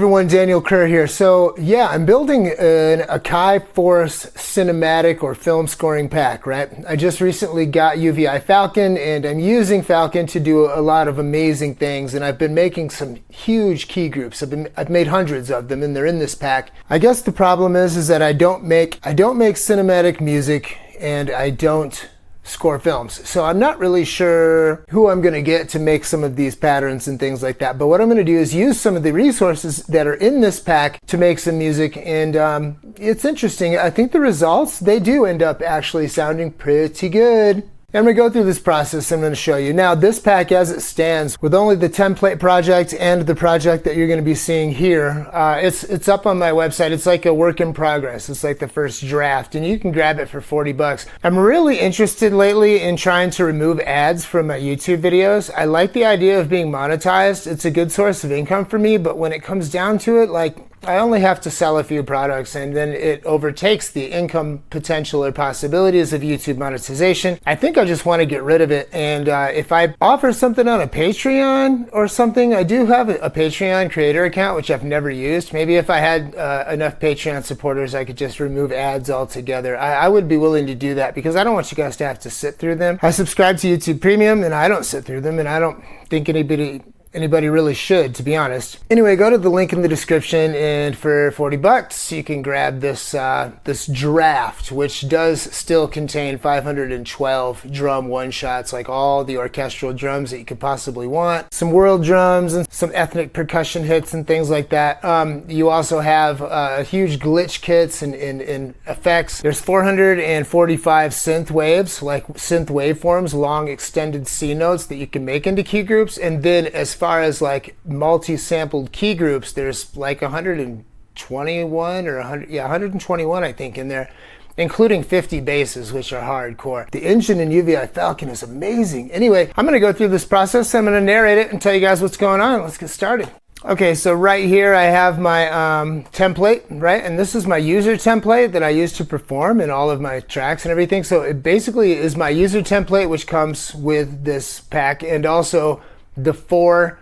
everyone, Daniel Kerr here. So yeah, I'm building an Akai Force cinematic or film scoring pack, right? I just recently got UVI Falcon and I'm using Falcon to do a lot of amazing things, and I've been making some huge key groups. I've made hundreds of them and they're in this pack. I guess the problem is that I don't make cinematic music and I don't score films. So I'm not really sure who I'm going to get to make some of these patterns and things like that. But what I'm going to do is use some of the resources that are in this pack to make some music. And it's interesting. I think the results, they do end up actually sounding pretty good. I'm going to go through this process I'm going to show you. Now, this pack as it stands, with only the template project and the project that you're going to be seeing here, it's up on my website. It's like a work in progress. It's like the first draft, and you can grab it for 40 bucks. I'm really interested lately in trying to remove ads from my YouTube videos. I like the idea of being monetized. It's a good source of income for me, but when it comes down to it, like, I only have to sell a few products and then it overtakes the income potential or possibilities of YouTube monetization. I think I just want to get rid of it. And if I offer something on a Patreon or something, I do have a Patreon creator account, which I've never used. Maybe if I had enough Patreon supporters, I could just remove ads altogether. I would be willing to do that because I don't want you guys to have to sit through them. I subscribe to YouTube Premium and I don't sit through them, and I don't think anybody really should, to be honest. Anyway, go to the link in the description, and for 40 bucks, you can grab this this draft, which does still contain 512 drum one-shots, like all the orchestral drums that you could possibly want, some world drums and some ethnic percussion hits and things like that. You also have huge glitch kits and effects. There's 445 synth waves, like synth waveforms, long extended C notes that you can make into key groups, and then as far as like multi-sampled key groups, there's like 121 or 121 I think in there, including 50 basses, which are hardcore. The engine in UVI Falcon is amazing. Anyway, I'm going to go through this process. I'm going to narrate it and tell you guys what's going on. Let's get started. Okay, so right here I have my template, right? And this is my user template that I use to perform in all of my tracks and everything. So it basically is my user template, which comes with this pack, and also the 4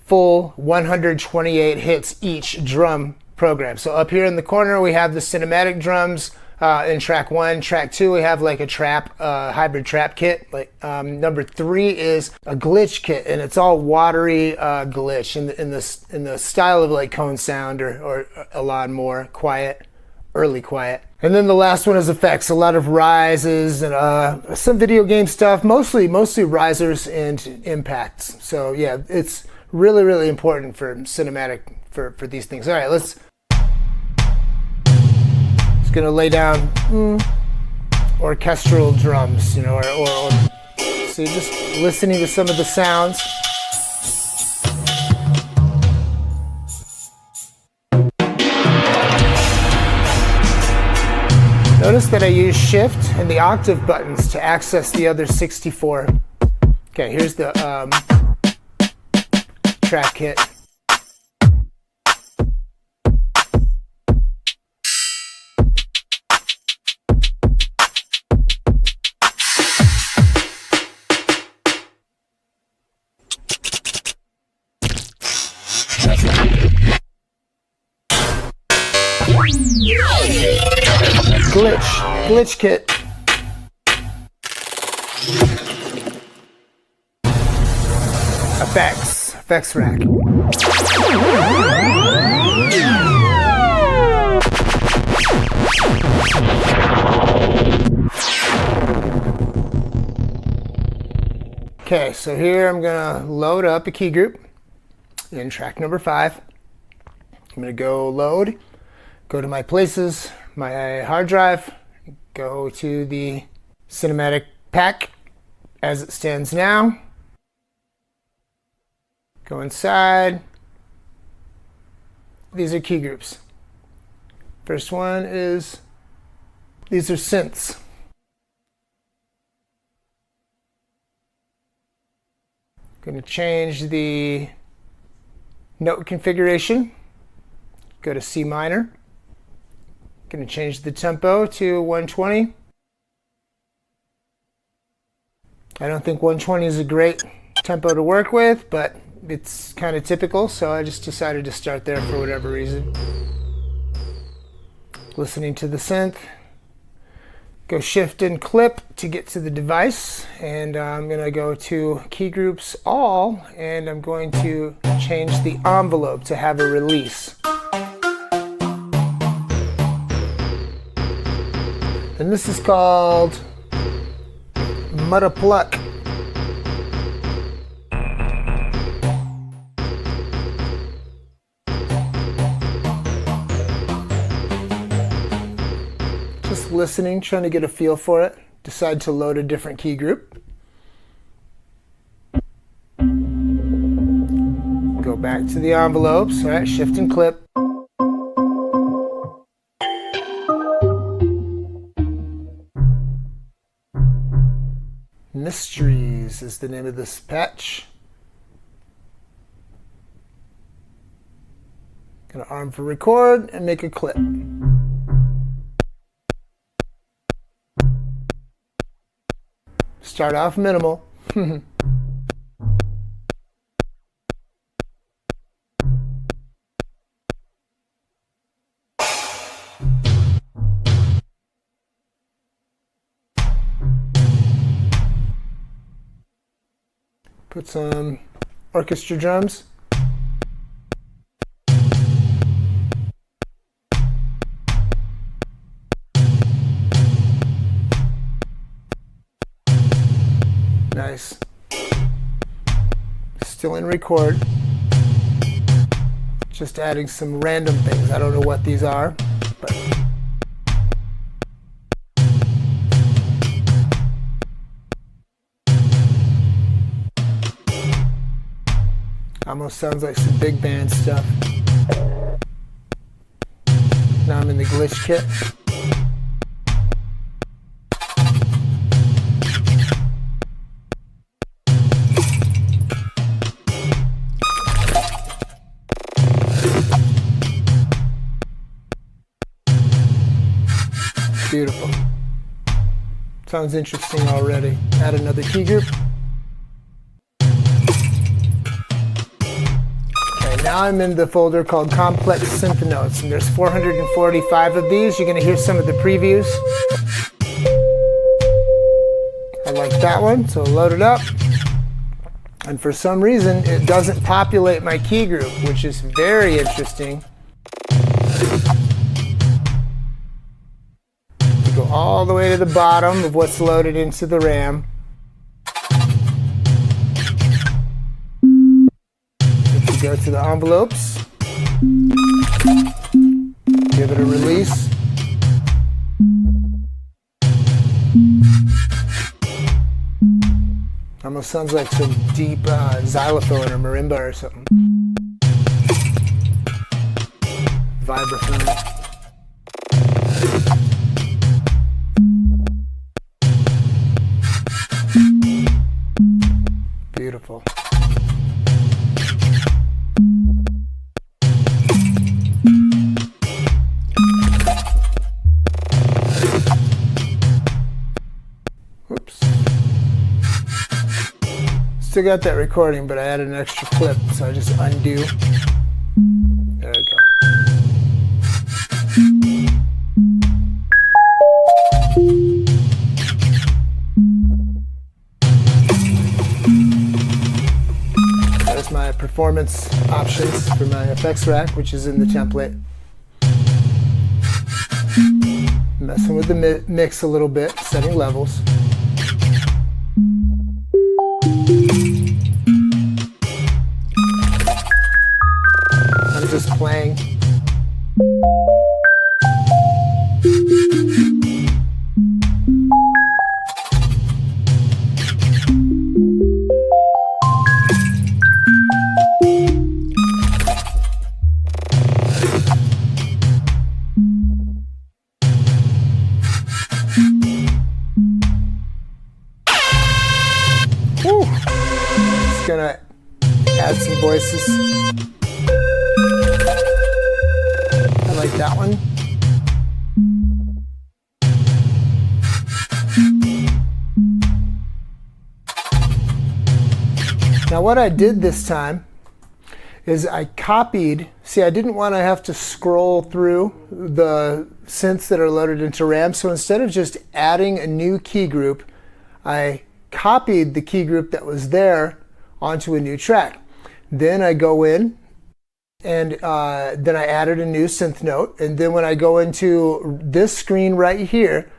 full 128 hits each drum program. So up here in the corner we have the cinematic drums in track 1. Track 2 we have like a trap, hybrid trap kit. Like number 3 is a glitch kit, and it's all watery glitch in the style of like cone sound or a lot more quiet, early quiet. And then the last one is effects, a lot of rises and some video game stuff, mostly risers and impacts. So yeah, it's really, really important for cinematic for these things. All right, just gonna lay down orchestral drums, or so you're just listening to some of the sounds. Notice that I use Shift and the octave buttons to access the other 64. Okay, here's the track kit. Glitch kit. Effects rack. Okay, so here I'm gonna load up a key group in track number 5. I'm gonna go load, go to my places, my hard drive, go to the cinematic pack as it stands now. Go inside. These are key groups. First one is, these are synths. Going to change the note configuration. Go to C minor. Going to change the tempo to 120. I don't think 120 is a great tempo to work with, but it's kind of typical, so I just decided to start there for whatever reason. Listening to the synth. Go shift and clip to get to the device, and I'm going to go to key groups all, and I'm going to change the envelope to have a release. And this is called Mutta Pluck. Just listening, trying to get a feel for it. Decide to load a different key group. Go back to the envelopes, all right, shift and clip. Mysteries is the name of this patch. Gonna arm for record and make a clip. Start off minimal. Put some orchestra drums. Nice. Still in record. Just adding some random things. I don't know what these are, but almost sounds like some big band stuff. Now I'm in the glitch kit. Beautiful. Sounds interesting already. Add another key group. Okay, now I'm in the folder called Complex Synth Notes, and there's 445 of these. You're going to hear some of the previews. I like that one, so load it up. And for some reason, it doesn't populate my key group, which is very interesting. Go all the way to the bottom of what's loaded into the RAM. If you go to the envelopes, give it a release. Almost sounds like some deep xylophone or marimba or something. Vibraphone. Beautiful. Whoops. Still got that recording, but I added an extra clip, so I just undo. There we go. My performance options for my effects rack, which is in the template. Messing with the mix a little bit, setting levels. I'm just playing. Gonna add some voices. I like that one. Now what I did this time is I copied, see, I didn't want to have to scroll through the synths that are loaded into RAM, so instead of just adding a new key group, I copied the key group that was there onto a new track. Then I go in and then I added a new synth note, and then when I go into this screen right here,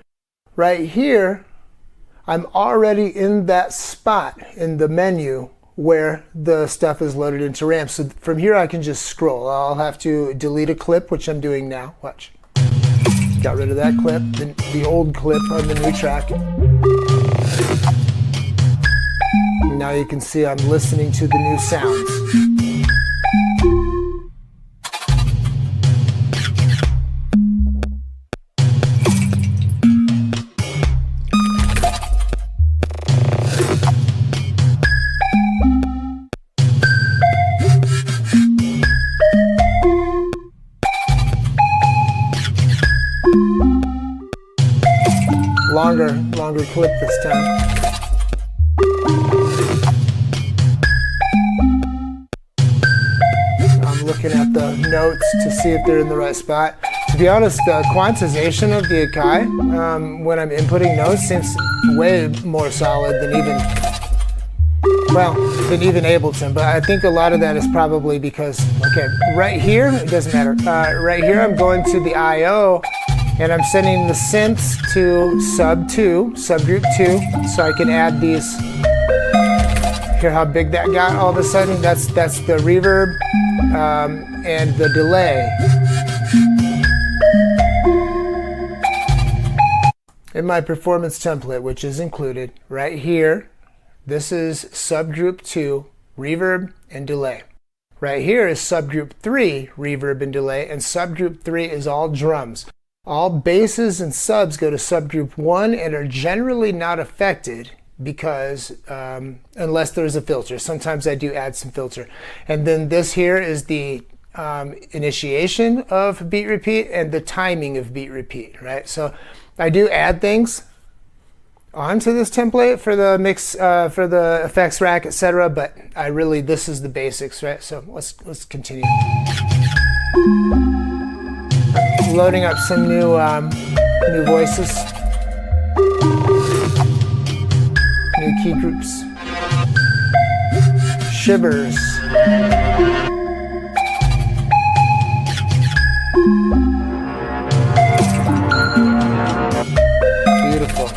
I'm already in that spot in the menu where the stuff is loaded into RAM. So from here I can just scroll. I'll have to delete a clip, which I'm doing now. Watch. Got rid of that clip, the old clip on the new track. Now you can see I'm listening to the new sounds. Longer clip this time. I'm looking at the notes to see if they're in the right spot. To be honest, the quantization of the Akai, when I'm inputting notes, seems way more solid than even Ableton, but I think a lot of that is probably because, okay, right here, it doesn't matter. Right here, I'm going to the I/O, and I'm sending the synths to subgroup 2, so I can add these. Hear how big that got all of a sudden? That's the reverb and the delay. In my performance template, which is included right here, this is subgroup 2, reverb and delay. Right here is subgroup 3, reverb and delay, and subgroup 3 is all drums. All basses and subs go to subgroup 1 and are generally not affected because unless there's a filter. Sometimes I do add some filter. And then this here is the initiation of beat repeat and the timing of beat repeat, right? So I do add things onto this template for the mix, for the effects rack, etc. But this is the basics, right? So let's continue. Loading up some new voices, new key groups, shivers, beautiful.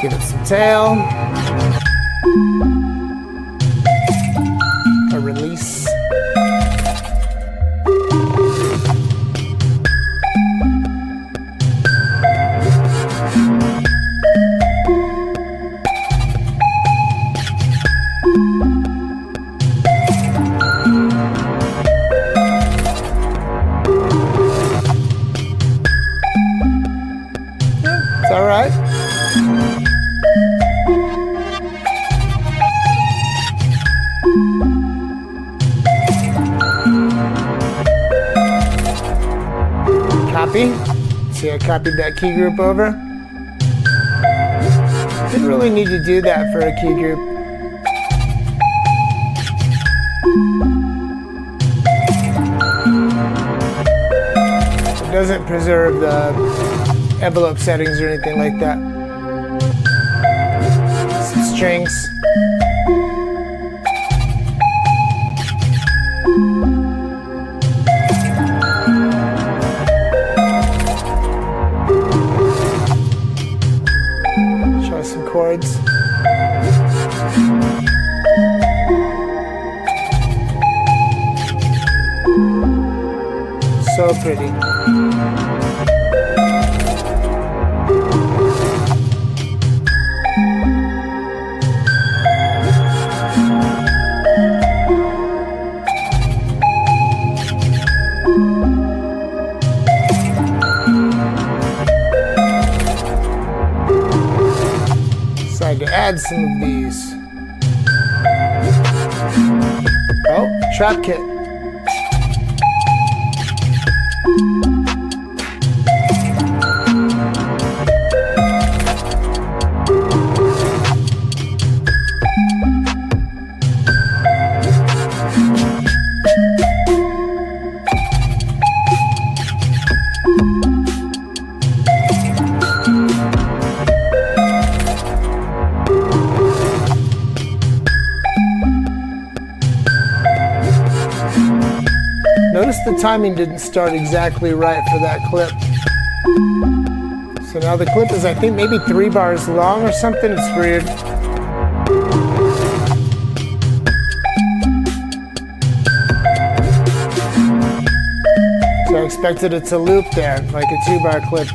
Give it some tail. A release. It's all right. Copy. See, I copied that key group over. Didn't really need to do that for a key group. It doesn't preserve the envelope settings or anything like that. Some strings. Try some chords. So pretty. Decided to add some of these. Oh, trap kit. the timing didn't start exactly right for that clip. So now the clip is, I think, maybe 3 bars long or something. It's weird. So I expected it to loop there, like a 2-bar clip.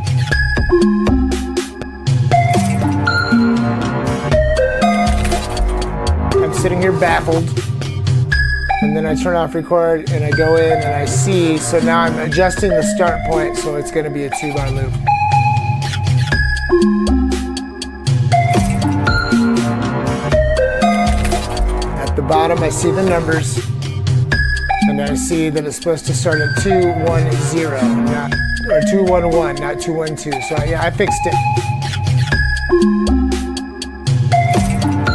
I'm sitting here baffled. And then I turn off record and I go in and I see, so now I'm adjusting the start point, so it's going to be a 2-bar loop. At the bottom I see the numbers, and I see that it's supposed to start at 210, not, or 211, not 212. So yeah, I fixed it.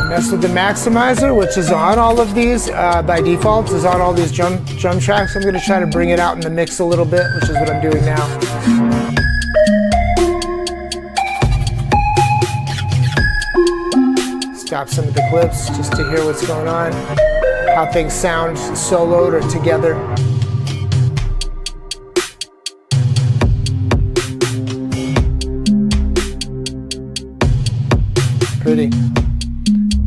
Mess with the maximizer, which is on all of these by default, is on all these drum tracks. I'm going to try to bring it out in the mix a little bit, which is what I'm doing now. Stop some of the clips just to hear what's going on, how things sound soloed or together. Pretty.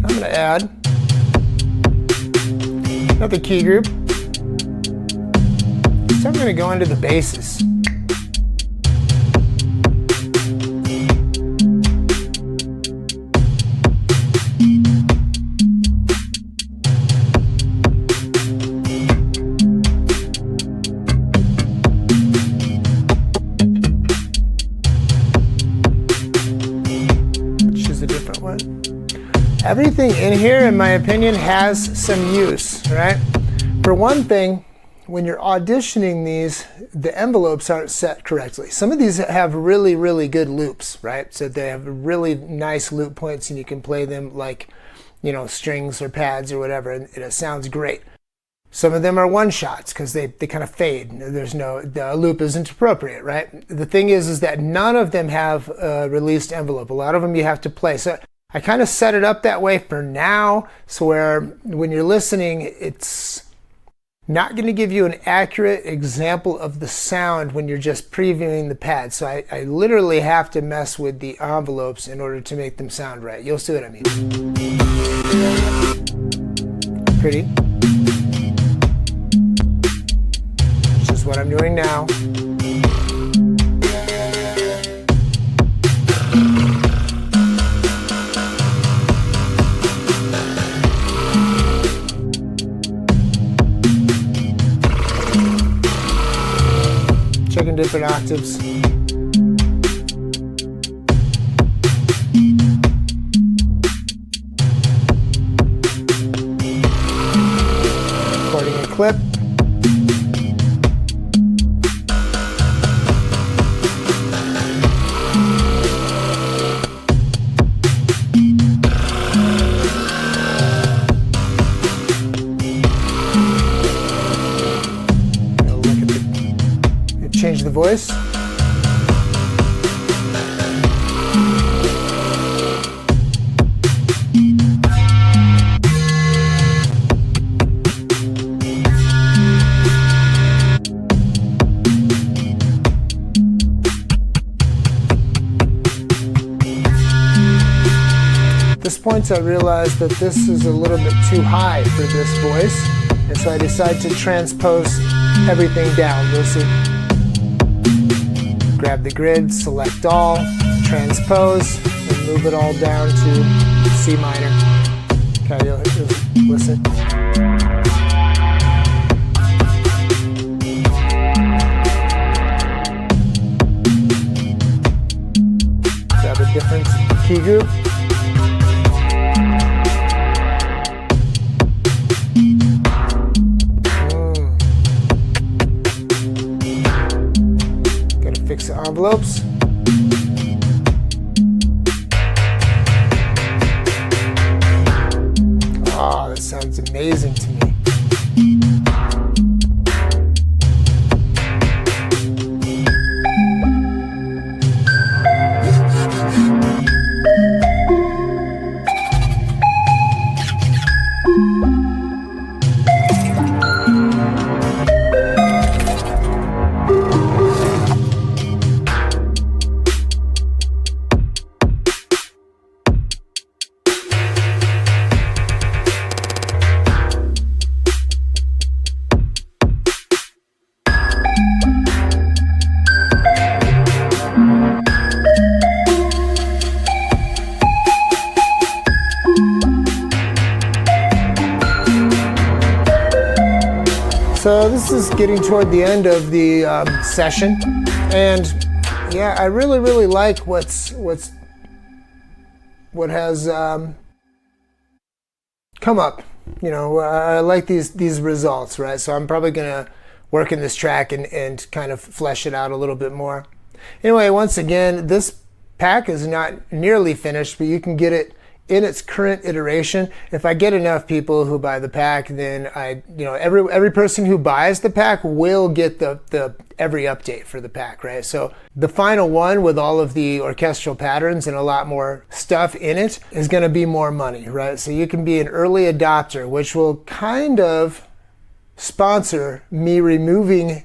I'm going to add another key group. So I'm going to go into the basses. Choose a different one. Everything in here, in my opinion, has some use, right? For one thing, when you're auditioning these, the envelopes aren't set correctly. Some of these have really, really good loops, right? So they have really nice loop points and you can play them like, you know, strings or pads or whatever, and it sounds great. Some of them are one-shots because they kind of fade. The loop isn't appropriate, right? The thing is that none of them have a released envelope. A lot of them you have to play. So I kind of set it up that way for now, so where when you're listening, it's not going to give you an accurate example of the sound when you're just previewing the pad. So I literally have to mess with the envelopes in order to make them sound right. You'll see what I mean. Pretty. Which is what I'm doing now. Checking different octaves. Recording a clip. Change the voice. At this point, I realized that this is a little bit too high for this voice, and so I decided to transpose everything down. You'll see. Grab the grid, select all, transpose, and move it all down to C minor. Okay, you'll listen. Grab a different key group. Fix the envelopes. Oh, that sounds amazing to me. this is getting toward the end of the session, and yeah, I really like what has come up. You know, I like these results, right? So I'm probably gonna work in this track and kind of flesh it out a little bit more. Anyway, once again, this pack is not nearly finished, but you can get it in its current iteration. If I get enough people who buy the pack, then every person who buys the pack will get the every update for the pack, right? So the final one with all of the orchestral patterns and a lot more stuff in it is going to be more money, right? So you can be an early adopter, which will kind of sponsor me removing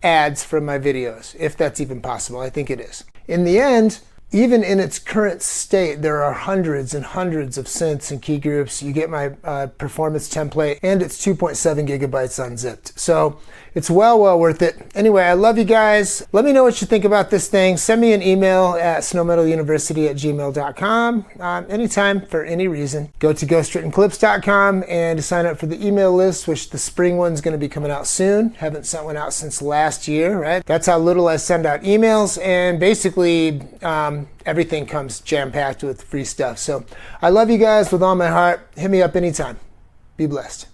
ads from my videos, if that's even possible. I think it is. In the end, even in its current state, there are hundreds and hundreds of synths and key groups. You get my performance template, and it's 2.7 gigabytes unzipped. So it's well worth it. Anyway, I love you guys. Let me know what you think about this thing. Send me an email at snowmetaluniversity@gmail.com anytime for any reason. Go to ghostwrittenclips.com and sign up for the email list, which the spring one's going to be coming out soon. Haven't sent one out since last year, right? That's how little I send out emails, and basically everything comes jam-packed with free stuff. So I love you guys with all my heart. Hit me up anytime. Be blessed.